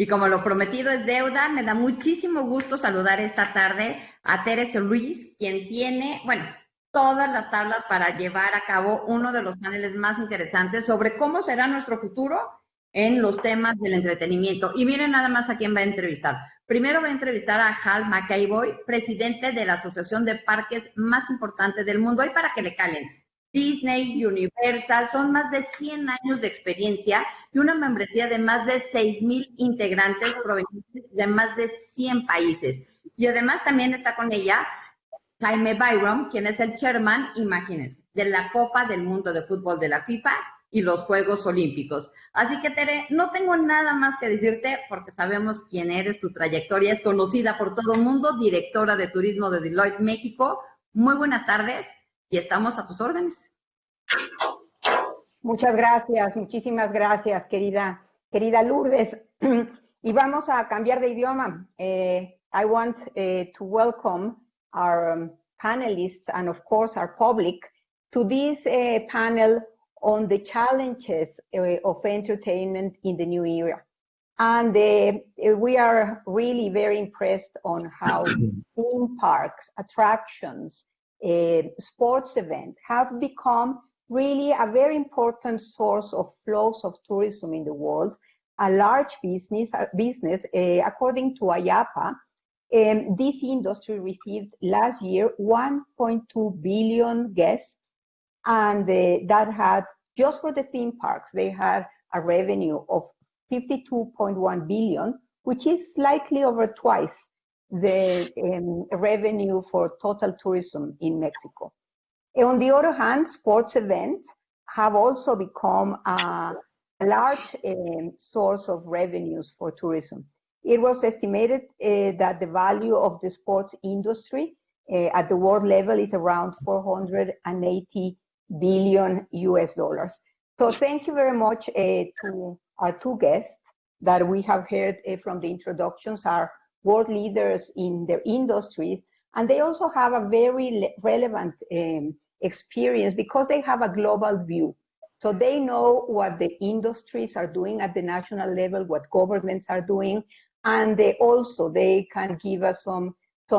Y como lo prometido es deuda, me da muchísimo gusto saludar esta tarde a Teresa Luis, quien tiene, bueno, todas las tablas para llevar a cabo uno de los paneles más interesantes sobre cómo será nuestro futuro en los temas del entretenimiento. Y miren nada más a quién va a entrevistar. Primero va a entrevistar a McEvoy, presidente de la asociación de parques más importante del mundo. Y para que le calen, Disney, Universal, son más de 100 años de experiencia y una membresía de más de 6,000 integrantes provenientes de más de 100 países. Y además también está con ella Jaime Byrom, quien es el chairman, imagínense, de la Copa del Mundo de Fútbol de la FIFA y los Juegos Olímpicos. Así que, Tere, no tengo nada más que decirte porque sabemos quién eres, tu trayectoria es conocida por todo el mundo, directora de Turismo de Deloitte, México. Muy buenas tardes y estamos a tus órdenes. Muchas gracias, muchísimas gracias, querida Lourdes. Y vamos a cambiar de idioma. I want to welcome our panelists and, of course, our public to this panel on the challenges of entertainment in the new era. And we are really very impressed on how theme parks, attractions, sports events have become really a very important source of flows of tourism in the world, a large business according to IAAPA. This industry received last year 1.2 billion guests, and that had, just for the theme parks, they had a revenue of 52.1 billion, which is slightly over twice the revenue for total tourism in Mexico. On the other hand, sports events have also become a large source of revenues for tourism. It was estimated that the value of the sports industry at the world level is around $480 billion US. So thank you very much to our two guests that we have heard from the introductions, are world leaders in their industries, and they also have a very relevant experience because they have a global view. So they know what the industries are doing at the national level, what governments are doing, and they can give us some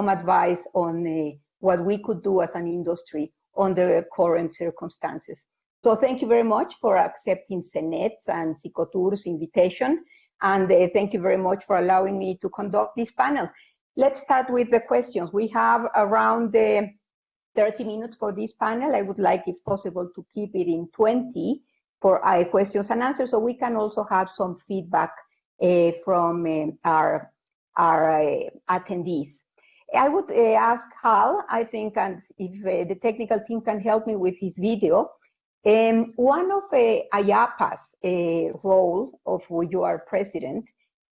advice on what we could do as an industry under current circumstances. So thank you very much for accepting Senet's and Cicotur's invitation, and thank you very much for allowing me to conduct this panel. Let's start with the questions. We have around 30 minutes for this panel. I would like, if possible, to keep it in 20 for questions and answers, so we can also have some feedback from our attendees. I would ask Hal, I think, and if the technical team can help me with his video. One of IAAPA's role, of which you are president,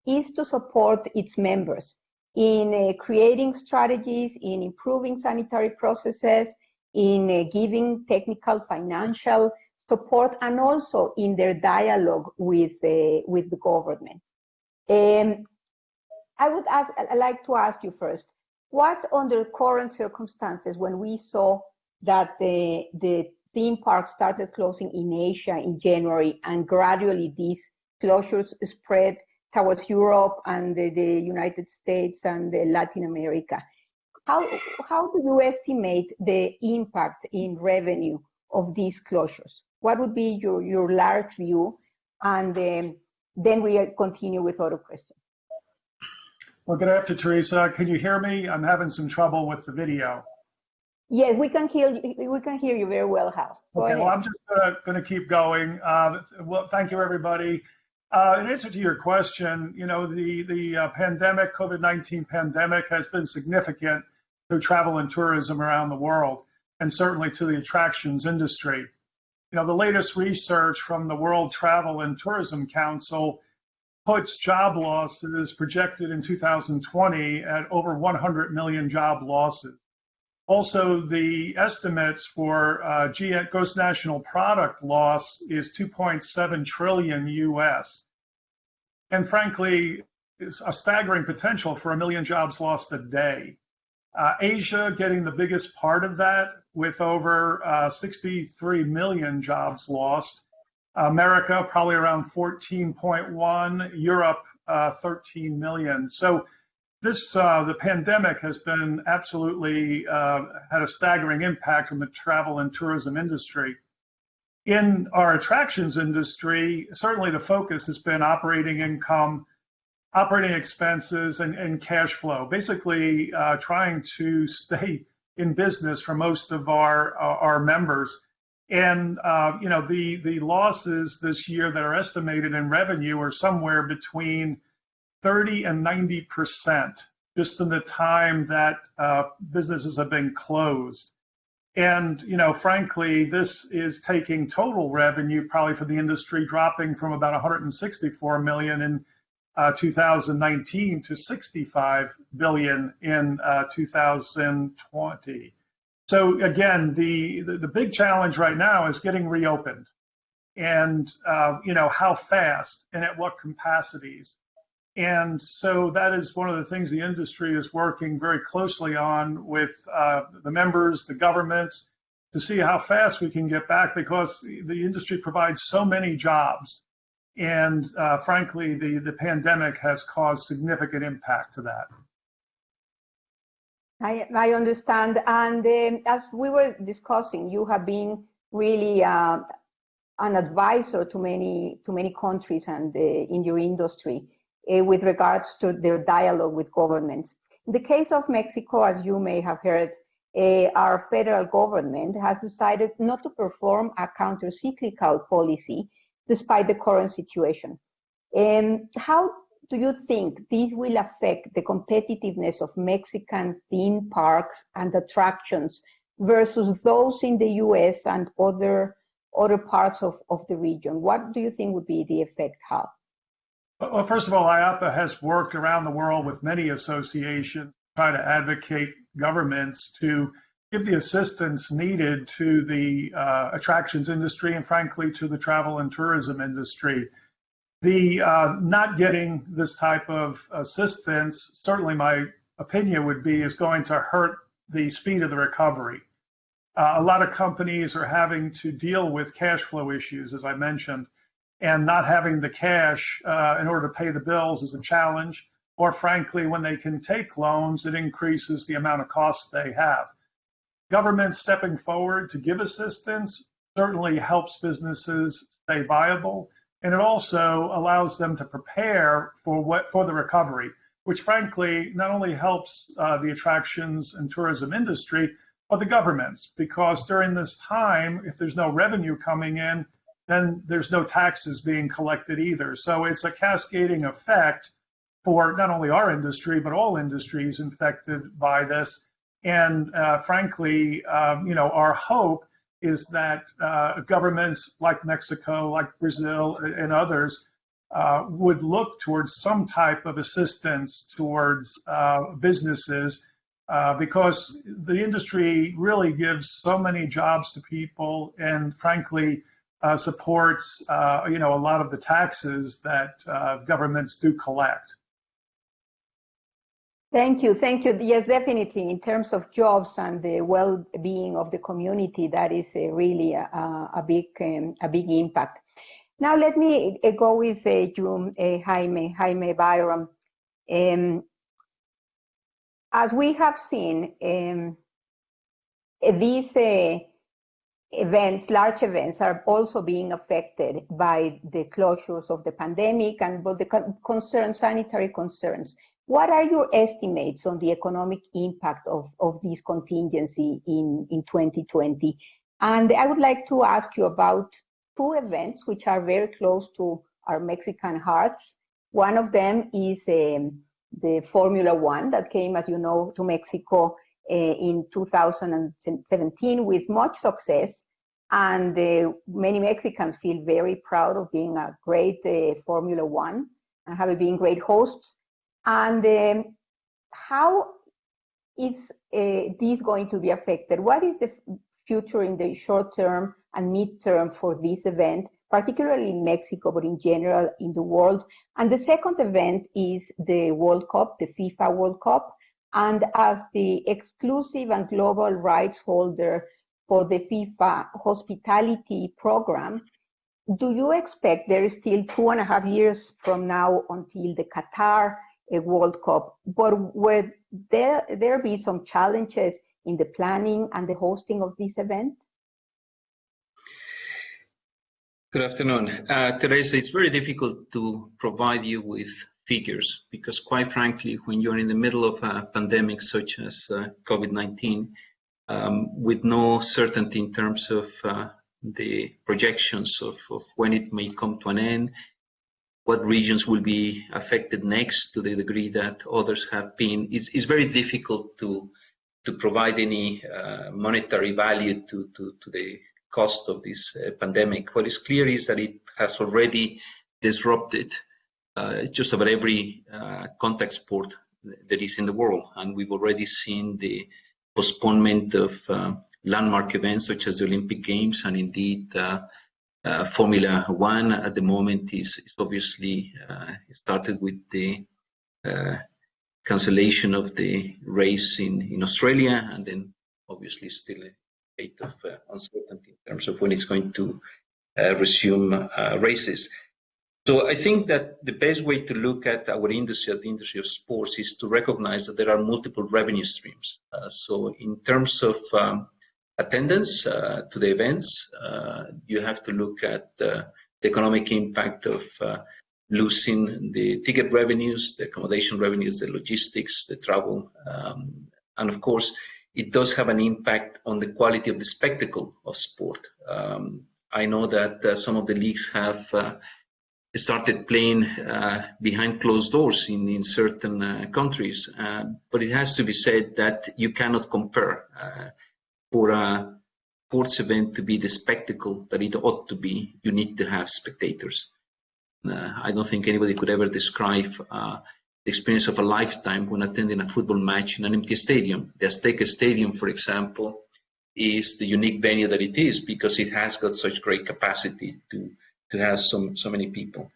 is to support its members in creating strategies, in improving sanitary processes, in giving technical financial support, and also in their dialogue with the government. I'd like to ask you first, what under current circumstances, when we saw that the theme parks started closing in Asia in January, and gradually these closures spread towards Europe and the United States and Latin America, how do you estimate the impact in revenue of these closures? What would be your large view? And then we continue with other questions. Well, good afternoon, Teresa. Can you hear me? I'm having some trouble with the video. Yes, we can hear you. We can hear you very well, Hal. Okay, well, I'm just going to keep going. Well, thank you, everybody. In answer to your question, you know, the pandemic, COVID-19 pandemic, has been significant to travel and tourism around the world, and certainly to the attractions industry. You know, the latest research from the World Travel and Tourism Council puts job losses projected in 2020 at over 100 million job losses. Also, the estimates for gross national product loss is 2.7 trillion US. And frankly, it's a staggering potential for 1 million jobs lost a day. Asia getting the biggest part of that with over 63 million jobs lost. America probably around 14.1, Europe 13 million. So this, the pandemic has been absolutely had a staggering impact on the travel and tourism industry. In our attractions industry, certainly the focus has been operating income, operating expenses, and cash flow, basically trying to stay in business for most of our members. And you know, the losses this year that are estimated in revenue are somewhere between 30 and 90% just in the time that businesses have been closed. And, you know, frankly, this is taking total revenue probably for the industry dropping from about 164 million in 2019 to 65 billion in 2020. So again, the big challenge right now is getting reopened, and you know, how fast and at what capacities. And so that is one of the things the industry is working very closely on with the members, the governments, to see how fast we can get back, because the industry provides so many jobs. And frankly, the pandemic has caused significant impact to that. I understand. And as we were discussing, you have been really an advisor to many countries and in your industry. With regards to their dialogue with governments. In the case of Mexico, as you may have heard, our federal government has decided not to perform a counter-cyclical policy despite the current situation. How do you think this will affect the competitiveness of Mexican theme parks and attractions versus those in the US and other parts of the region? What do you think would be the effect, Hal? Well, first of all, IAAPA has worked around the world with many associations, try to advocate governments to give the assistance needed to the attractions industry and, frankly, to the travel and tourism industry. The not getting this type of assistance, certainly my opinion would be, is going to hurt the speed of the recovery. A lot of companies are having to deal with cash flow issues, as I mentioned. And not having the cash in order to pay the bills is a challenge. Or frankly, when they can take loans, it increases the amount of costs they have. Government stepping forward to give assistance certainly helps businesses stay viable, and it also allows them to prepare for the recovery, which frankly not only helps the attractions and tourism industry, but the governments, because during this time, if there's no revenue coming in, then there's no taxes being collected either. So it's a cascading effect for not only our industry, but all industries infected by this. And frankly, you know, our hope is that governments like Mexico, like Brazil, and others would look towards some type of assistance towards businesses, because the industry really gives so many jobs to people, and frankly, supports, you know, a lot of the taxes that governments do collect. Thank you. Yes, definitely. In terms of jobs and the well-being of the community, that is really a big impact. Now let me go with you, Jaime Byrom. As we have seen, these events, large events, are also being affected by the closures of the pandemic and both the sanitary concerns. What are your estimates on the economic impact of this contingency in 2020? And I would like to ask you about two events which are very close to our Mexican hearts. One of them is the Formula One that came, as you know, to Mexico in 2017 with much success, and many Mexicans feel very proud of being a great Formula One and having been great hosts. And how is this going to be affected? What is the future in the short term and mid-term for this event, particularly in Mexico, but in general in the world? And the second event is the World Cup, the FIFA World Cup. And as the exclusive and global rights holder for the FIFA hospitality program, do you expect there is still 2.5 years from now until the Qatar World Cup, but will there be some challenges in the planning and the hosting of this event? Good afternoon. Teresa, it's very difficult to provide you with figures because, quite frankly, when you're in the middle of a pandemic such as COVID-19, with no certainty in terms of the projections of when it may come to an end, what regions will be affected next to the degree that others have been, it's very difficult to provide any monetary value to the cost of this pandemic. What is clear is that it has already disrupted just about every contact sport that is in the world, and we've already seen the postponement of landmark events such as the Olympic Games, and indeed Formula One at the moment is obviously started with the cancellation of the race in Australia, and then obviously still a state of uncertainty in terms of when it's going to resume races. So I think that the best way to look at our industry, at the industry of sports, is to recognize that there are multiple revenue streams. So in terms of attendance to the events, you have to look at the economic impact of losing the ticket revenues, the accommodation revenues, the logistics, the travel, and of course, it does have an impact on the quality of the spectacle of sport. I know that some of the leagues have started playing behind closed doors in certain countries, but it has to be said that you cannot compare. For a sports event to be the spectacle that it ought to be, you need to have spectators. I don't think anybody could ever describe the experience of a lifetime when attending a football match in an empty stadium. The Azteca Stadium, for example, is the unique venue that it is because it has got such great capacity to have so many people.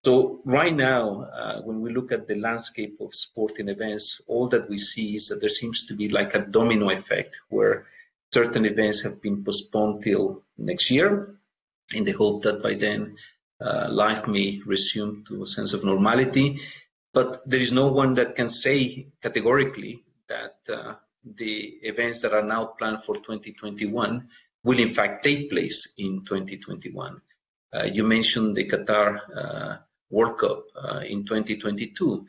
So right now, when we look at the landscape of sporting events, all that we see is that there seems to be like a domino effect where certain events have been postponed till next year in the hope that by then life may resume to a sense of normality. But there is no one that can say categorically that the events that are now planned for 2021 will in fact take place in 2021. You mentioned the Qatar World Cup in 2022.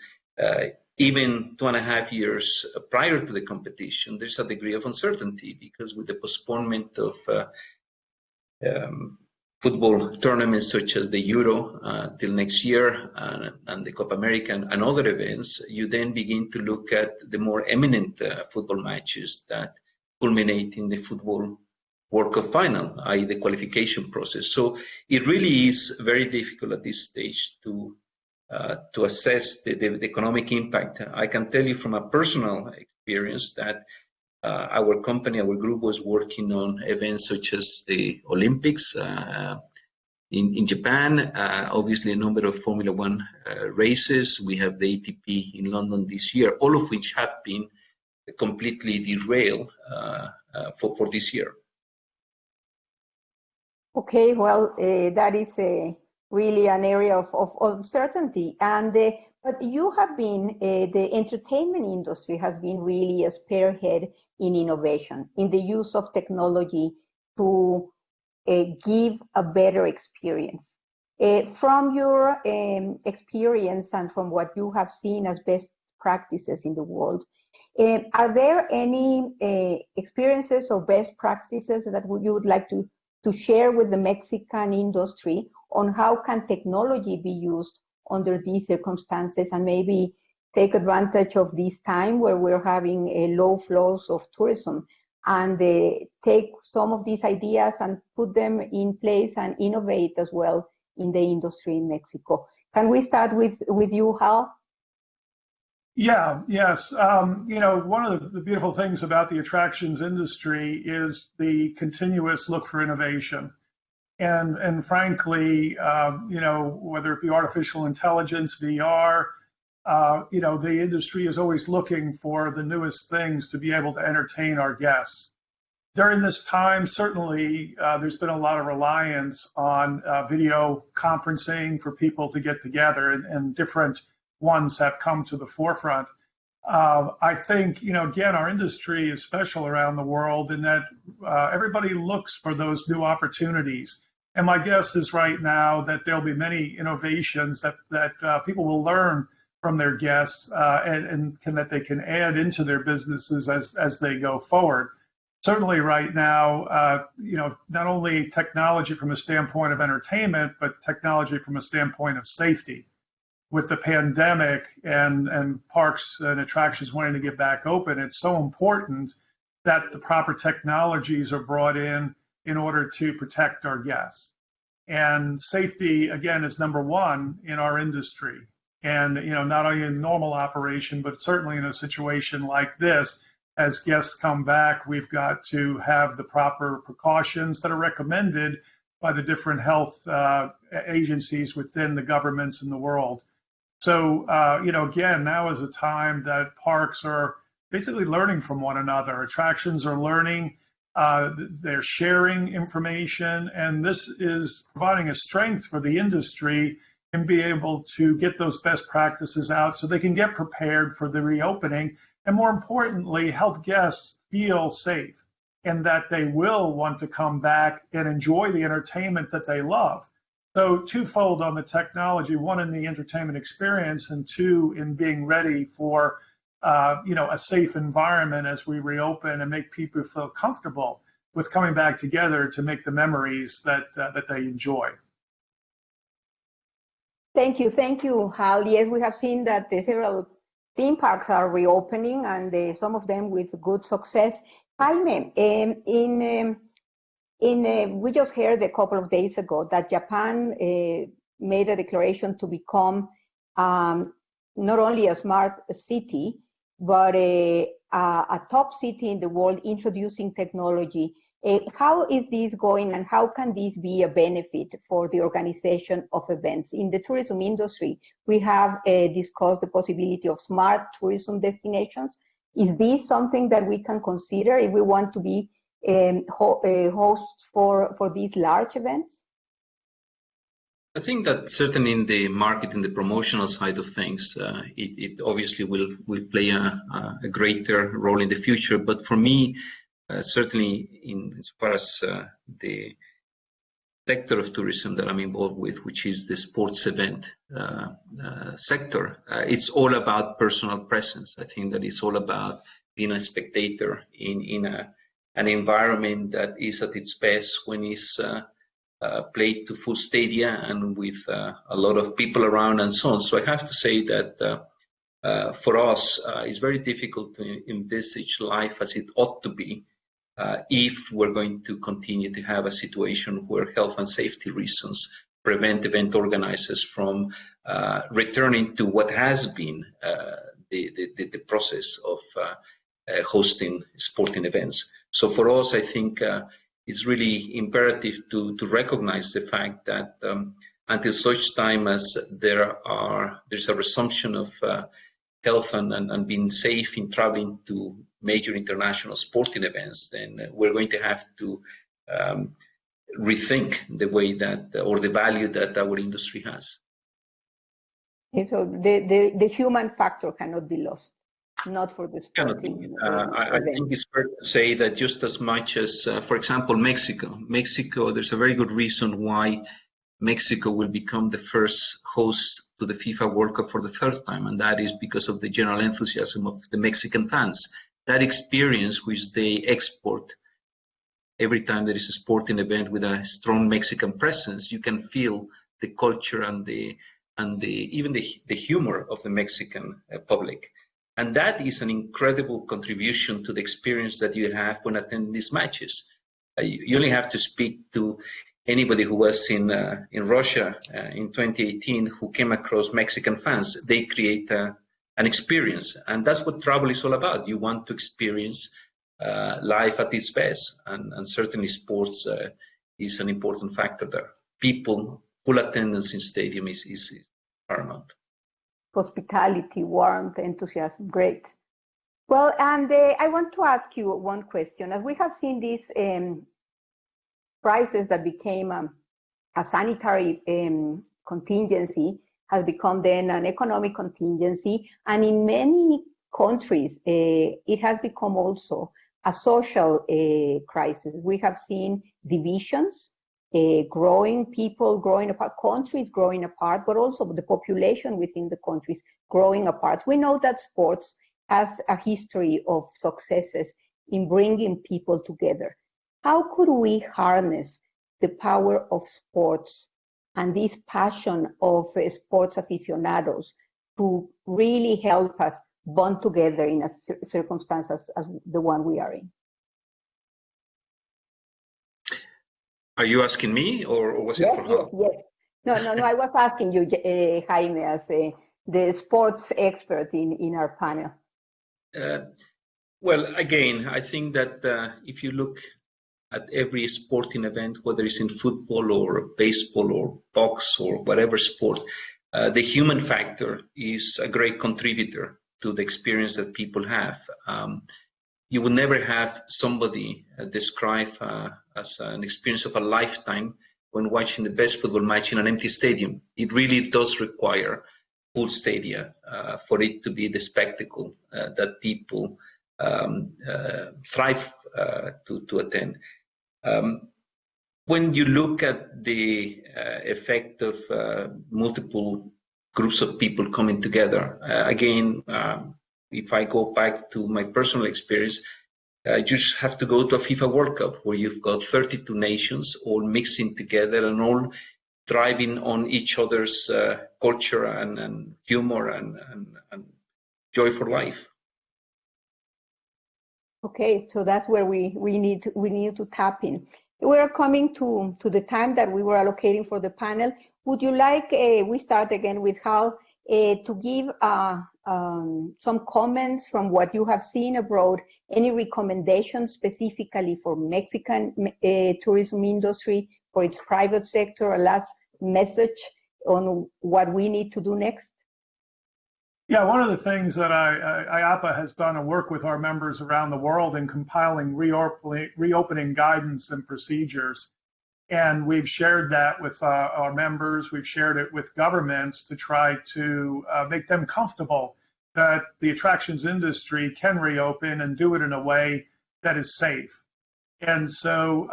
Even 2.5 years prior to the competition, there's a degree of uncertainty because with the postponement of football tournaments such as the Euro till next year and the Copa America and other events, you then begin to look at the more eminent football matches that culminate in the football World Cup final, i.e. the qualification process. So it really is very difficult at this stage to assess the economic impact. I can tell you from a personal experience that our company, our group was working on events such as the Olympics in Japan, obviously a number of Formula One races. We have the ATP in London this year, all of which have been completely derailed for this year. Okay, well, that is really an area of uncertainty. And but you have been, the entertainment industry has been really a spearhead in innovation, in the use of technology to give a better experience. From your experience and from what you have seen as best practices in the world, are there any experiences or best practices that you would like to share with the Mexican industry on how can technology be used under these circumstances and maybe take advantage of this time where we're having low flows of tourism and take some of these ideas and put them in place and innovate as well in the industry in Mexico. Can we start with you, Hal? Yeah, yes. You know, one of the beautiful things about the attractions industry is the continuous look for innovation. And frankly, you know, whether it be artificial intelligence, VR, you know, the industry is always looking for the newest things to be able to entertain our guests. During this time, certainly there's been a lot of reliance on video conferencing for people to get together, and different ones have come to the forefront. I think, again, our industry is special around the world in that everybody looks for those new opportunities. And my guess is right now that there'll be many innovations that people will learn from their guests and that they can add into their businesses as they go forward. Certainly right now, not only technology from a standpoint of entertainment, but technology from a standpoint of safety. With the pandemic and parks and attractions wanting to get back open, it's so important that the proper technologies are brought in order to protect our guests. And safety, again, is number one in our industry. And, not only in normal operation, but certainly in a situation like this, as guests come back, we've got to have the proper precautions that are recommended by the different health agencies within the governments in the world. So, again, now is a time that parks are basically learning from one another. Attractions are learning, they're sharing information, and this is providing a strength for the industry and be able to get those best practices out so they can get prepared for the reopening, and more importantly, help guests feel safe and that they will want to come back and enjoy the entertainment that they love. So twofold on the technology, one in the entertainment experience, and two in being ready for a safe environment as we reopen and make people feel comfortable with coming back together to make the memories that they enjoy. Thank you, Hal. Yes, we have seen that several theme parks are reopening, and some of them with good success. Jaime, we just heard a couple of days ago that Japan made a declaration to become not only a smart city, but a top city in the world introducing technology. How is this going, and how can this be a benefit for the organization of events? In the tourism industry, we have discussed the possibility of smart tourism destinations. Is this something that we can consider if we want to be hosts for these large events? I think that certainly in the marketing, the promotional side of things, it obviously will play a greater role in the future. But for me, certainly as far as the sector of tourism that I'm involved with, which is the sports event sector, it's all about personal presence. I think that it's all about being a spectator in an environment that is at its best when it's played to full stadia and with a lot of people around and so on. So I have to say that for us, it's very difficult to envisage life as it ought to be if we're going to continue to have a situation where health and safety reasons prevent event organizers from returning to what has been the process of hosting sporting events. So for us, I think it's really imperative to recognize the fact that until such time as there's a resumption of health and being safe in traveling to major international sporting events, then we're going to have to rethink the way that, or the value that our industry has. Okay, so the human factor cannot be lost, not for the sporting. I think it's fair to say that just as much as, for example, Mexico, there's a very good reason why Mexico will become the first host to the FIFA World Cup for the third time, and that is because of the general enthusiasm of the Mexican fans. That experience which they export every time there is a sporting event with a strong Mexican presence, you can feel the culture and even the humor of the Mexican public. And that is an incredible contribution to the experience that you have when attending these matches. You only have to speak to anybody who was in Russia in 2018 who came across Mexican fans. They create an experience, and that's what travel is all about. You want to experience life at its best, and certainly sports is an important factor there. People, full attendance in stadium is paramount. Hospitality, warmth, enthusiasm, great. Well, and I want to ask you one question. As we have seen this crisis that became a sanitary contingency, has become then an economic contingency, and in many countries, it has become also a social crisis. We have seen divisions, growing, people growing apart, countries growing apart, but also the population within the countries growing apart. We know that sports has a history of successes in bringing people together. How could we harness the power of sports and this passion of sports aficionados to really help us bond together in a circumstance as the one we are in? Are you asking me, or was it for Hal? Yes. No, I was asking you, Jaime, as the sports expert in our panel. Well, again, I think that if you look at every sporting event, whether it's in football or baseball or box or whatever sport, the human factor is a great contributor to the experience that people have. You will never have somebody describe as an experience of a lifetime when watching the best football match in an empty stadium. It really does require full stadia for it to be the spectacle that people thrive to attend. When you look at the effect of multiple groups of people coming together, again, if I go back to my personal experience, you just have to go to a FIFA World Cup where you've got 32 nations all mixing together and all thriving on each other's culture and humor and joy for life. Okay, so that's where we need to tap in. We're coming to the time that we were allocating for the panel. Would you like, we start again with Hal, to give some comments from what you have seen abroad, any recommendations specifically for Mexican tourism industry, for its private sector, a last message on what we need to do next? Yeah, one of the things that IAAPA has done and work with our members around the world in compiling reopening guidance and procedures. And we've shared that with our members. We've shared it with governments to try to make them comfortable that the attractions industry can reopen and do it in a way that is safe. And so,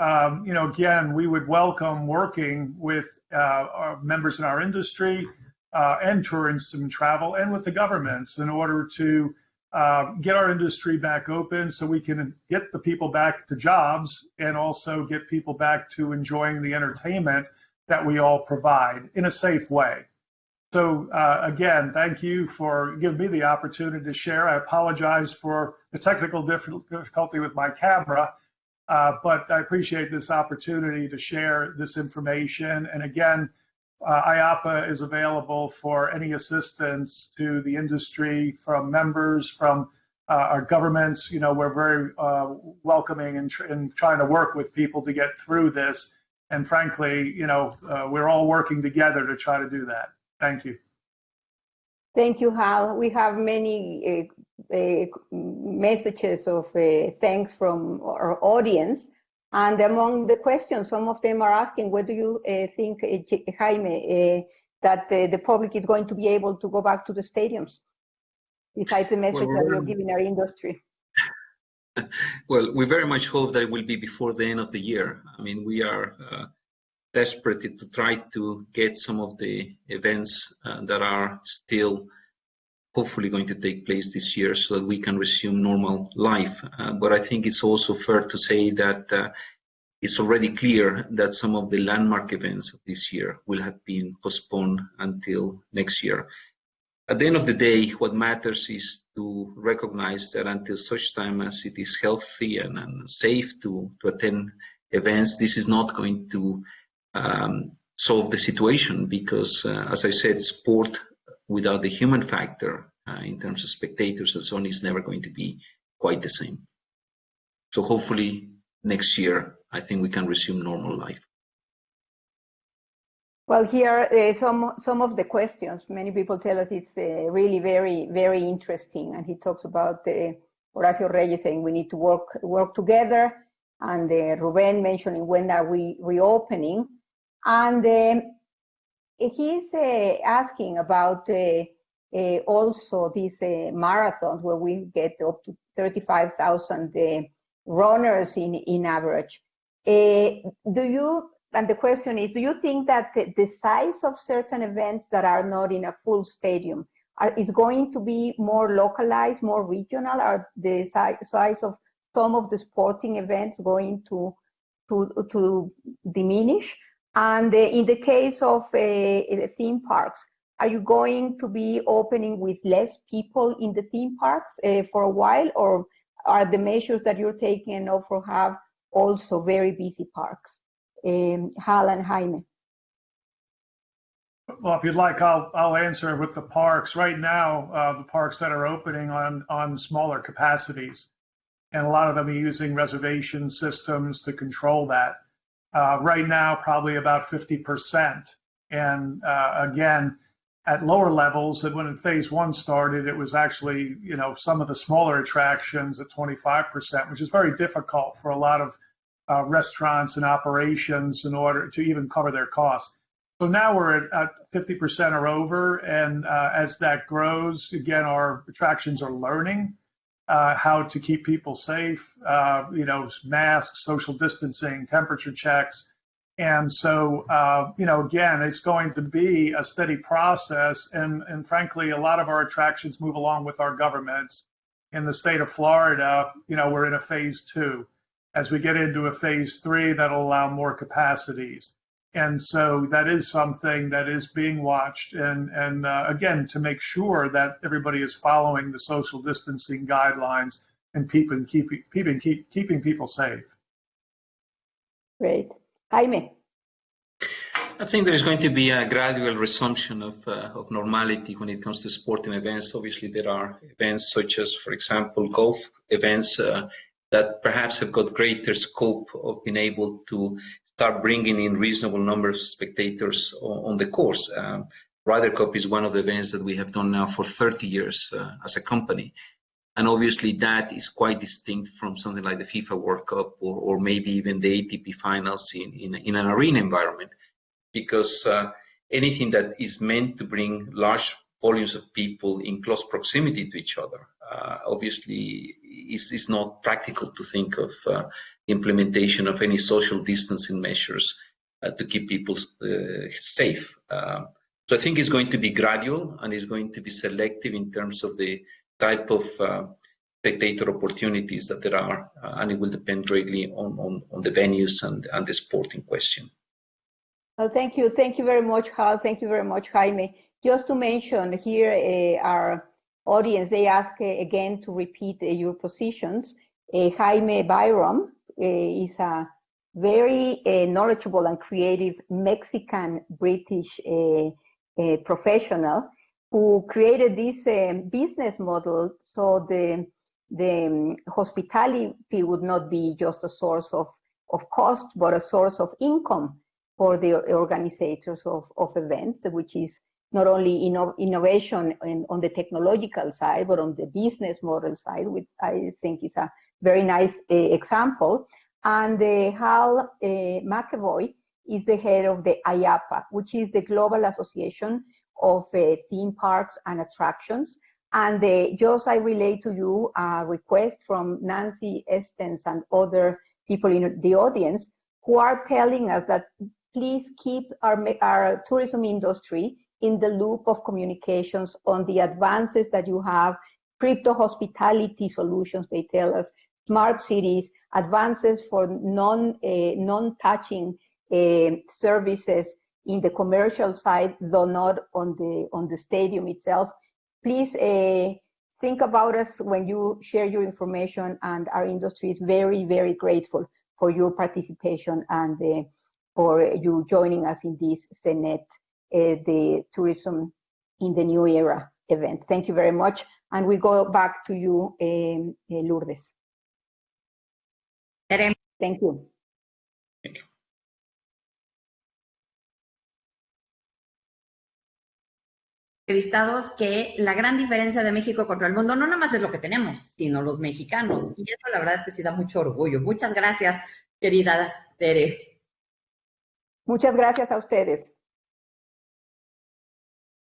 again, we would welcome working with our members in our industry and tourism travel and with the governments in order to get our industry back open so we can get the people back to jobs and also get people back to enjoying the entertainment that we all provide in a safe way. So again, thank you for giving me the opportunity to share. I apologize for the technical difficulty with my camera, but I appreciate this opportunity to share this information. And again, IAAPA is available for any assistance to the industry from members, from our governments. We're very welcoming and trying to work with people to get through this. And frankly, we're all working together to try to do that. Thank you. Thank you, Hal. We have many messages of thanks from our audience. And among the questions, some of them are asking, what do you think, Jaime, that the public is going to be able to go back to the stadiums, besides the message that you're giving our industry? Well, we very much hope that it will be before the end of the year. I mean, we are desperate to try to get some of the events that are still hopefully going to take place this year so that we can resume normal life. But I think it's also fair to say that it's already clear that some of the landmark events of this year will have been postponed until next year. At the end of the day, what matters is to recognize that until such time as it is healthy and safe to attend events, this is not going to solve the situation because, as I said, sport without the human factor in terms of spectators and so on is never going to be quite the same. So hopefully next year, I think we can resume normal life. Well, here some of the questions, many people tell us it's really very, very interesting. And he talks about Horacio Reyes saying we need to work together, and Ruben mentioning when are we reopening. And he's asking about also these marathons where we get up to 35,000 runners in average. And the question is, do you think that the size of certain events that are not in a full stadium is going to be more localized, more regional? Are the size of some of the sporting events going to diminish? And in the case of theme parks, are you going to be opening with less people in the theme parks for a while, or are the measures that you're taking enough for have also very busy parks? Hal and Jaime. Well, if you'd like, I'll answer with the parks. Right now, the parks that are opening on smaller capacities, and a lot of them are using reservation systems to control that. Right now, probably about 50%. And again, at lower levels, that when phase one started, it was actually, some of the smaller attractions at 25%, which is very difficult for a lot of restaurants and operations in order to even cover their costs. So now we're at 50% or over, and as that grows, again, our attractions are learning how to keep people safe, masks, social distancing, temperature checks. And so, again, it's going to be a steady process. And frankly, a lot of our attractions move along with our governments. In the state of Florida, we're in a phase 2. As we get into a phase 3, that'll allow more capacities. And so that is something that is being watched. And again, to make sure that everybody is following the social distancing guidelines and keeping people safe. Great. Jaime. I think there is going to be a gradual resumption of normality when it comes to sporting events. Obviously, there are events such as, for example, golf events that perhaps have got greater scope of being able to start bringing in reasonable numbers of spectators on the course. Ryder Cup is one of the events that we have done now for 30 years as a company. And obviously that is quite distinct from something like the FIFA World Cup or maybe even the ATP finals in an arena environment, because anything that is meant to bring large volumes of people in close proximity to each other obviously is not practical to think of the implementation of any social distancing measures to keep people safe. So I think it's going to be gradual and it's going to be selective in terms of the type of spectator opportunities that there are, and it will depend greatly on the venues and the sport in question. Well, thank you very much, Hal. Thank you very much, Jaime. Just to mention here, our audience, they ask again to repeat your positions. Jaime Byrom is a very knowledgeable and creative Mexican-British professional who created this business model so the hospitality would not be just a source of cost, but a source of income for the organizers of events, which is not only innovation on the technological side, but on the business model side, which I think is a very nice example. And Hal McEvoy is the head of the IAAPA, which is the Global Association of Theme Parks and Attractions. And just I relay to you a request from Nancy Estens and other people in the audience who are telling us that please keep our tourism industry in the loop of communications on the advances that you have, crypto hospitality solutions, they tell us, smart cities, advances for non-touching services in the commercial side, though not on the stadium itself. Please think about us when you share your information, and our industry is very, very grateful for your participation and for you joining us in this CENET, the Tourism in the New Era event. Thank you very much. And we go back to you, Lourdes. Thank you. Thank you. entrevistados que la gran diferencia de México contra el mundo no nada más es lo que tenemos, sino los mexicanos. Y eso la verdad es que sí da mucho orgullo. Muchas gracias, querida Tere. Muchas gracias a ustedes.